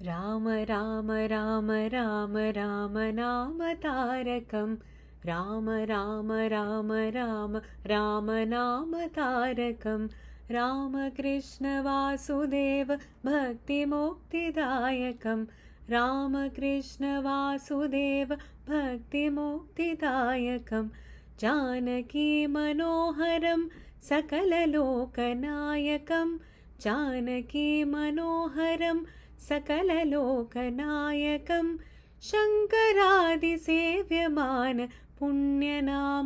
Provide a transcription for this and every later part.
राम राम राम राम राम नाम तारकं राम राम राम राम राम नाम तारकं रामकृष्ण वासुदेव भक्तिमुक्तिदायकं रामकृष्ण वासुदेव भक्तिमुक्तिदायकं जानकी मनोहरं सकललोकनायकं जानकी मनोहरं सकललोकनायकं शङ्करादिसेव्यमान पुण्यनामकीर्तनं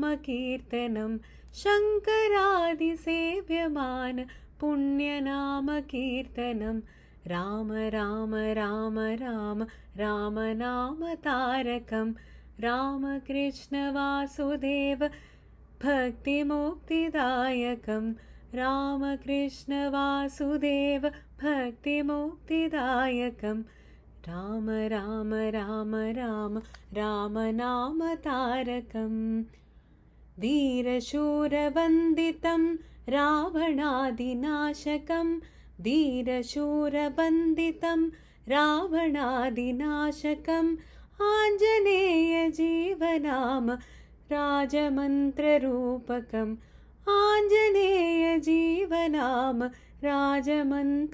शङ्करादिसेव्यमान पुण्यनामकीर्तनं राम राम राम राम राम नाम तारकं रामकृष्ण वासुदेव भक्तिमुक्तिदायकं रामकृष्ण वासुदेव भक्तिमुक्तिदायकं राम राम राम राम राम नाम तारकं धीरशूरवन्दितं रावणादिनाशकं धीरशूरवन्दितं रावणादिनाशकम् आञ्जनेयजीवनाम राजमन्त्ररूपकम् आञ्जनेयजीवनाम राजमन्त्ररूपकं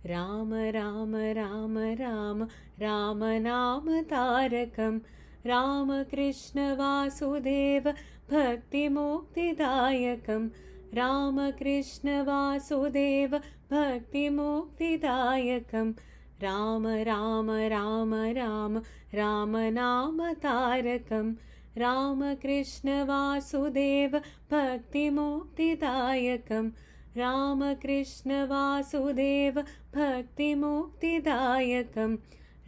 राम राम राम राम राम नाम तारकं रामकृष्ण वासुदेव भक्तिमुक्तिदायकं रामकृष्ण वासुदेव भक्तिमुक्तिदायकं राम राम राम राम राम नाम तारकं रामकृष्ण वासुदेव भक्तिमुक्तिदायकं रामकृष्ण वासुदेव भक्तिमुक्तिदायकं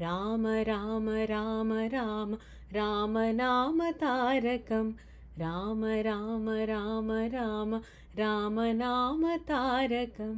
राम राम राम राम राम नाम तारकं राम राम राम राम राम नाम तारकम्।